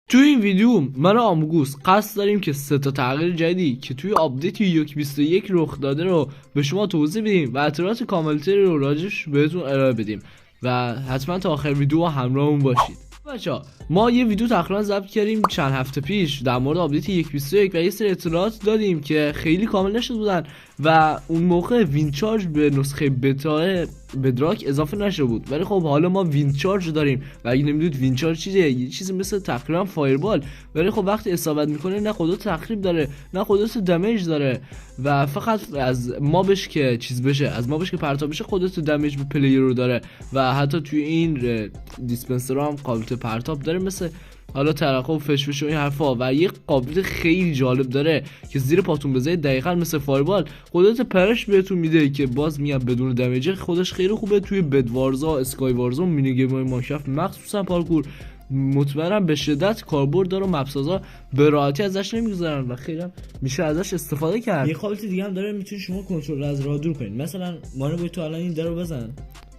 توی این ویدیو من و آموگوس قصد داریم که 3 تا تغییر جدیدی که توی آپدیت 1.21 رخ داده رو به شما توضیح بدیم و اطلاعات کاملتری رو راجعش بهتون ارائه بدیم و حتما تا آخر ویدیو همراهمون باشید. بچه‌ها ما یه ویدیو تقریبا ضبط کردیم چند هفته پیش در مورد آپدیت 1.21 و یه سری اطلاعات دادیم که خیلی کامل نشده بودن و اون موقع وینچارج به نسخه بتا بدراک اضافه نشده بود، ولی خب حالا ما وینچارج داریم و اگه نمیدونید وینچارج چیه، یه چیزی مثل تقریبا فایربال، ولی خب وقتی اصابت میکنه نه قدرت تخریب داره نه قدرت دمیج داره و فقط از مابش که چیز بشه، از مابش که پرتاب بشه قدرت دمیج به پلیر رو داره و حتی توی این دیسپنسر هم قابلیت پرتاب داره مثل حالا ترقه و فشفش و این حرفا و یه قابلیت خیلی جالب داره که زیر پاتون بذارید دقیقاً مثل فایربال قدرت پرش بهتون میده که باز میگم بدون دمیج خودش خیلی خوبه توی بدوارزا، اسکای وارزا، مینی گیم های ماینکرافت مخصوصا پارکور مطمئنم به شدت کاربرد داره و مپسازا به راحتی ازش نمیگذرن و خیلی هم میشه ازش استفاده کرد. یه قابلیت دیگه هم داره، میتونید شما کنترل از راه دور کنید. مثلا مانو باید تو الان این درو بزن،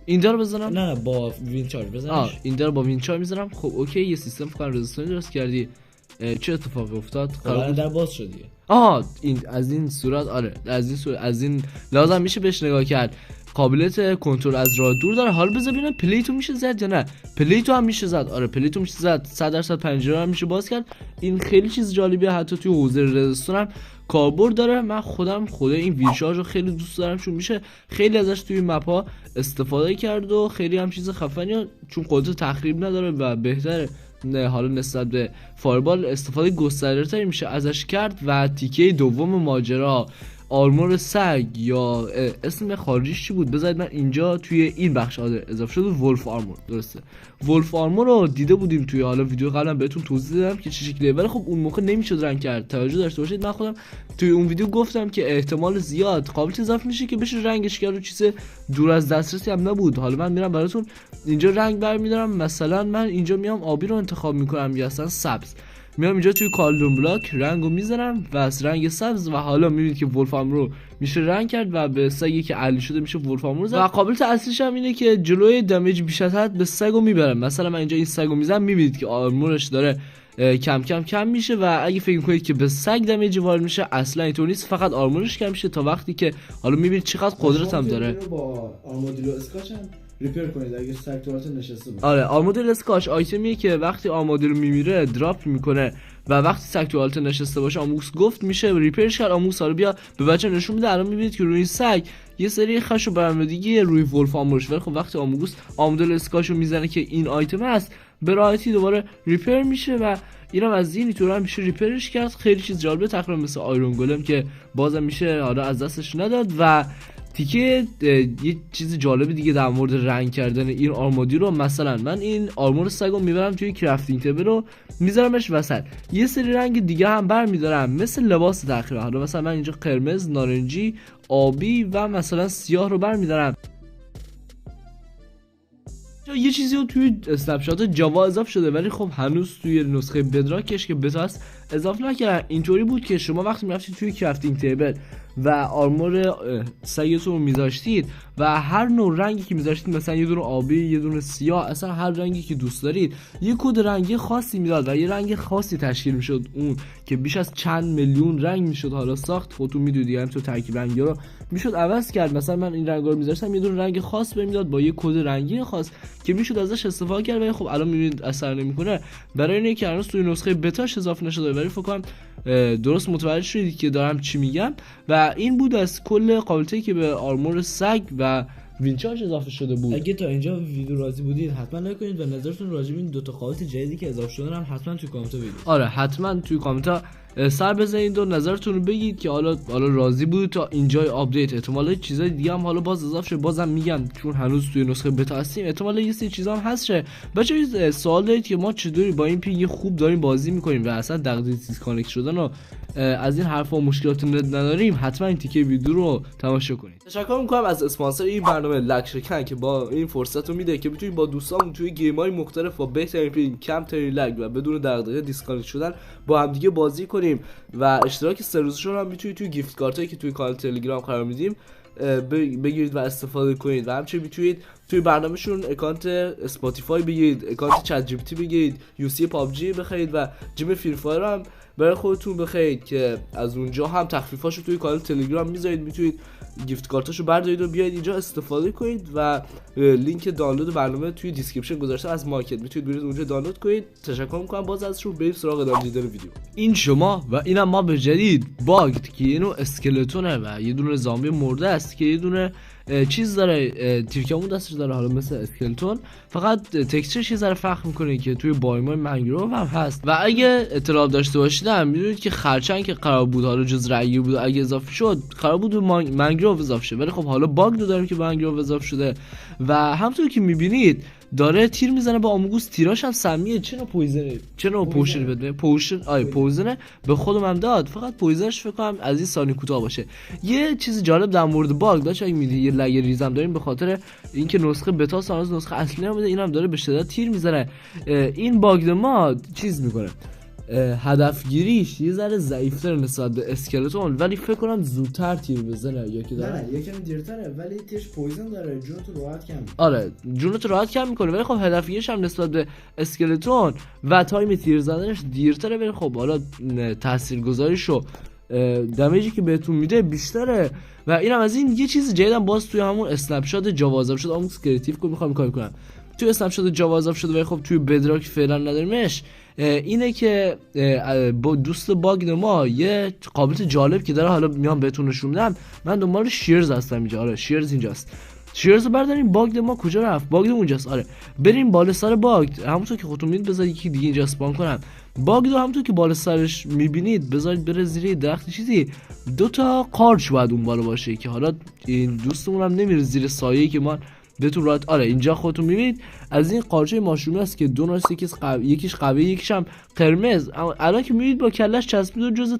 این در بزنم؟ نه با وینچارج بزنش. این در با وینچارج میزنم. خب اوکی، یه سیستم فکر کنم رزिस्टنس درست کردی. چه اتفاقی افتاد؟ الان در باز شد دیگه. این از این صورت، آره از این صورت، از این لازم میشه بهش نگاه کرد. قابلیت کنترل از راه دور داره. حالا بذار ببینم پلیتو میشه زد یا نه. پلیتو هم میشه زد. آره پلیتو میشه زد. 100% پنجره هم میشه باز کرد. این خیلی چیز جالبیه. حتی توی حوزه رزिस्टنس هم کاربرد داره. من خودم این ویرچارج رو خیلی دوست دارم چون میشه خیلی ازش توی مپا استفاده کرد و خیلی هم چیز خفنیه چون قدرت تخریب نداره و بهتره. نه حالا نسبت به فایربال استفاده گسترده‌تری میشه ازش کرد. و تیکه دوم ماجرا آرمور سگ یا اسم خارجیش چی بود؟ بذارید من اینجا توی این بخش اضافه شده ولف آرمور. درسته، ولف آرمور رو دیده بودیم توی حالا ویدیو قبلا بهتون توضیح دادم که چه شکلیه، ولی خب اون موقع نمیشد رنگ کرد. توجه داشته باشید من خودم توی اون ویدیو گفتم که احتمال زیاد قابلیت اضافه میشه که بشه رنگش کرد و چیز دور از دسترسی هم نبود. حالا من میرم براتون اینجا رنگ برمی‌دارم. مثلا من اینجا میام آبی رو انتخاب میکنم یا اصلا سبز، میام اینجا توی کالدون بلاک رنگو میذارم و از رنگ سبز و حالا میبینید که ولفام رو میشه رنگ کرد و به سگی که علی شده میشه ولفام رو زد. و قابلیت اصلیش هم اینه که جلوی دمیج بیش از حد به سگو میبره. مثلا من اینجا این سگو میزنم میبینید که آرمورش داره کم کم میشه و اگه فکر کنید که به سگ دمیج وارد میشه اصلا اینطور نیست، فقط آرمورش کم میشه تا وقتی که حالا میبینید چقدر قدرت هم داره. با آرمادیلو اسکاچ هم ریپیر کنید اگه سگ توات نشسته باشه. آره آرمادیلو اسکاچ آیتمیه که وقتی آرمادیلو میمیره دراپ میکنه و وقتی سگ تو آلت نشسته باشه آموکس گفت میشه ریپیرش کرد. آموکس حالا بیا به بچه نشون میده. الان میبینید که روی این سگ یه سری خش و برآمدگی روی ولف آرمورش، ولی خب وقتی آموکس آرمادیلو اسکاچو میزنه که این آیتم هست به راحتی دوباره ریپیر میشه و اینم از این طور هم میشه ریپیرش کرد. خیلی چیز جالبه، تقریبا مثل آیرون گولم که بازم میشه حالا از دستش نداد. و تیکه یه چیز جالب دیگه در مورد رنگ کردن این آرمادی رو، مثلا من این آرمور سگو میبرم توی کرافتینگ تیبل رو میذارمش وسط، یه سری رنگ دیگه هم برمیدارم مثل لباس تقریبا. حالا مثلا من اینجا قرمز، نارنجی، آبی و مثلا سیاه رو برمیدارم. یه چیزی رو توی اسنپ شات جاوا اضافه شده ولی خب هنوز توی نسخه بدراکش که بتا است اضافه نکردن. اینطوری بود که شما وقتی میرفتید توی کرافتینگ تیبل و آرمور سگتون رو میذاشتید و هر نوع رنگی که میذاشتید، مثلا یه دونه آبی، یه دونه سیاه، اصلا هر رنگی که دوست دارید، یه کد رنگی خاصی میداد و یه رنگ خاصی تشکیل میشد اون که بیش از چند میلیون رنگ میشد حالا ساخت. خودتون میدونید همین تو ترکیب رنگی رو میشد عوض کرد. مثلا من این رنگا رو میذاشتم یه دونه رنگ خاص بهم میداد با یه کد رنگی خاص که میشد ازش استفاده کرد. ولی خب الان میبینید اثر نمیکنه برای اینکه که هنوز توی نسخه بتاش اضافه نشده. ولی فکر کنم درست متوجه شدید که دارم چی میگم. و این بود از کل قابلیتی که به آرمور سگ و وینچارج اضافه شده بود. اگه تا اینجا ویدیو راضی بودید حتما لایک کنید و نظرتون راجع به این دو تا قابلیت جدیدی که اضافه شدن هم حتما توی کامنت بگید. آره حتما توی کامنت سر بزنید و نظرتون رو بگید که حالا راضی بود تا اینجای آپدیت. احتمالاً چیزای دیگه هم حالا باز اضافه شه، بازم میگم چون هنوز توی نسخه بتا هستیم احتمالاً یه سری چیزا هم هست شه. بچه‌ها سوال دارید که ما چطوری با این پینگ خوب داریم بازی میکنیم و اصلا دغدغه دیسکانکت شدن و از این حرفا و مشکلات نداریم، حتما این تیکه ویدیو رو تماشا کنید. تشکر میکنم از اسپانسر این برنامه لکشکن که با این فرصت رو میده که بتونید با دوستامون توی گیم‌های مختلف با بهترین پینگ، کمترین لگ و بدون دغدغه دیسکانکت شدن با هم دیگه بازی کنیم. و اشتراک 3 روزشون هم میتونید توی گیفت کارتایی که توی کانال تلگرام قرار میدیم بگیرید و استفاده کنید. و همچنین میتونید توی برنامهشون اکانت اسپاتیفای بگیرید، اکانت چت جی پی تی بگیرید، یو سی پابجی بخرید و جیم فری فایر هم برای خودتون بخرید که از اونجا هم تخفیفاشو توی کانال تلگرام میذارید، میتونید گیفت کارتاشو بردارید و بیاید اینجا استفاده کنید و لینک دانلود برنامه توی دیسکریپشن گذاشته از مارکت، میتونید برید اونجا دانلود کنید. تشکر میکنم باز ازشون. بریم سراغ ادامه دیدن ویدیو. این شما و اینم ما به جدید باگ که یه نوع اسکلتونه و یه دونه زامبی مرده است که یه دونه چیز داره، تیرکمون دستش داره، حالا مثل اسکلتون، فقط تکسچرش یه ذره فرق میکنه که توی بایمای منگروو هم هست. و اگه اطلاع داشته باشید هم میدونید که خرچنگ که قرار بود حالا جز رأیی بود اگه اضافه شد قرار بود به منگروو اضافه شه، ولی خب حالا باگ داریم که منگروو اضافه شده و همونطور که میبینید داره تیر میزنه با آموگوس، تیراش هم سمیه. چرا پویزنه؟ چرا پوشن بده؟ پویزنه به خودم هم داد، فقط پویزنش فکر کنم از این ثانیه کوتاه باشه. یه چیز جالب در مورد باگ داشت اگه میدید یه لگ ریزم داریم به خاطر اینکه نسخه بتا ساناز نسخه اصلی نمیده، اینم داره به شدت تیر میزنه. این باگ ما چیز میکنه، هدفگیریش یه ذره ضعیف‌تره نسبت به اسکلتون، ولی فکر کنم زودتر تیر بزنه یا که داره. نه یکم دیرتره ولی تیرش پویزن داره، جونتو راحت کم میکنه. آره جونتو راحت کم میکنه، ولی خب هدفگیریش هم نسبت به اسکلتون و تایم تیر زدنش دیرتره، ولی خب حالا تاثیرگذاریشو دمیجی که بهتون میده بیشتره. و اینم از این. یه چیز جدیدم باز توی همون اسنپ شات جاوا اضافه شد، آموز کریتیو کو میخوام کار کنم توی اسنپ شات جاوا اضافه شده، ولی خب توی بدراک فعلا نداریمش. اینه که با دوست باگ ما یه قابلیت جالب که داره، حالا میام بهتون نشون میدم. من دنبال شیرز هستم اینجا. آره شیرز اینجاست. شیرز رو برداریم. باگ ما کجا رفت؟ باگ اونجاست. آره بریم بالا سر باگ، همونطور که خودتون میدید. بذارید یکی دیگه اینجا اسپان کنم. باگ رو همونطور که بالا سرش میبینید بذارید بره زیر درخت چیزی، دو تا قارچ باید اون بالا باشه که حالا این دوستمون هم نمیره زیر سایه‌ای که ما بهتون راحت. آره اینجا خودتون میبینید از این قارچای ماشومی است که دو ناس، یکیش قوی یکیش هم قرمز. الان که میبینید با کلش چسبیده جزء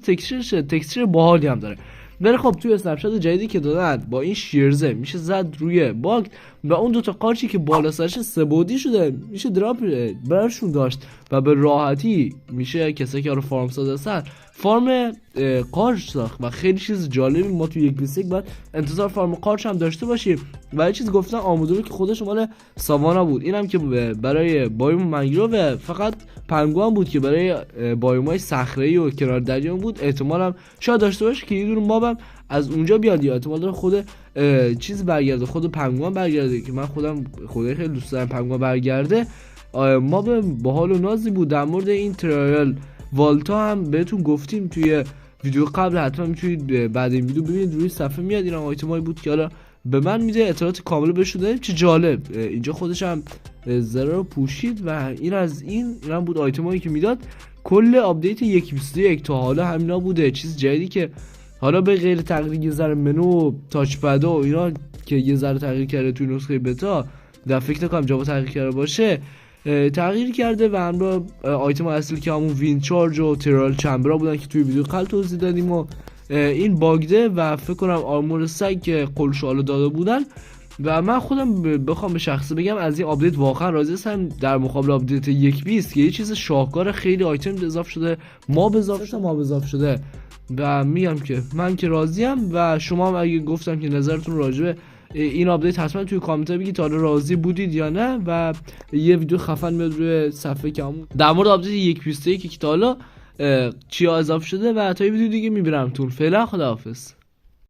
تکسچر باحالی هم داره. ولی خب توی اسنپ شات جدیدی که دادن با این شیرزه میشه زد روی باگ و اون دوتا قارچی که بالا سرش سه‌بعدی شده میشه دراپ برشون داشت و به راحتی میشه کسایی که رو فارم ساز هستن فارم قارچ ساخت و خیلی چیز جالبی. ما توی 1.21 باید انتظار فارم قارچ هم داشته باشیم. و یه چیز گفتن آمودوری که خودش مال ساوانا بود، اینم که برای بایوم منگروو، فقط پنگوان بود که برای بایومای صخره‌ای و کنار دریا بود. احتمالم شاید داشته باشه که یه دونه مابم از اونجا بیاد، یا احتمال داره خود چیز برگرده، خود پنگوان برگرده که من خودم خیلی دوست دارم پنگوان برگرده. ماب باحال و نازی بود. در مورد این ترایل والتا هم بهتون گفتیم توی ویدیو قبل، حتما میتونید بعد این ویدیو ببینید روی صفحه میاد. این هم آیتمایی بود که حالا به من میده اطلاعات کامل بهش دادیم. چه جالب اینجا خودش هم زره رو پوشید و این از این هم بود آیتمایی که میداد. کل آپدیت 1.21 تا حالا همینا بوده. چیز جدیدی که حالا به غیر تغییر یه ذره منو تاچ پد و اینا که یه ذره تغییر کرده توی نسخه بتا، در فکر نکنم جاوا تغییر کرده باشه، تغییر کرده. و همراه آیتم اصلی که همون وین چارج و ترال چمبرا بودن که توی ویدیو قبل توضیح دادیم و این باگده و فکر کنم آرمور سگ که قلشالو داده بودن. و من خودم بخوام به شخصه بگم از این آپدیت واقعا راضی هستم، در مقابل آپدیت 1.20 که یه چیز شاهکار، خیلی آیتم اضافه شده، ماب اضافه شده و میگم که من که راضیم. و شما هم اگه گفتم که نظرتون راجبه این آپدیت حتما توی کامنت بگید تا راضی بودید یا نه. و یه ویدیو خفن میاد روی صفحه که همون در مورد آپدیت 1.21 که تا حالا چیا اضافه شده و تا یه ویدیو دیگه میبرم تون. فعلا خداحافظ.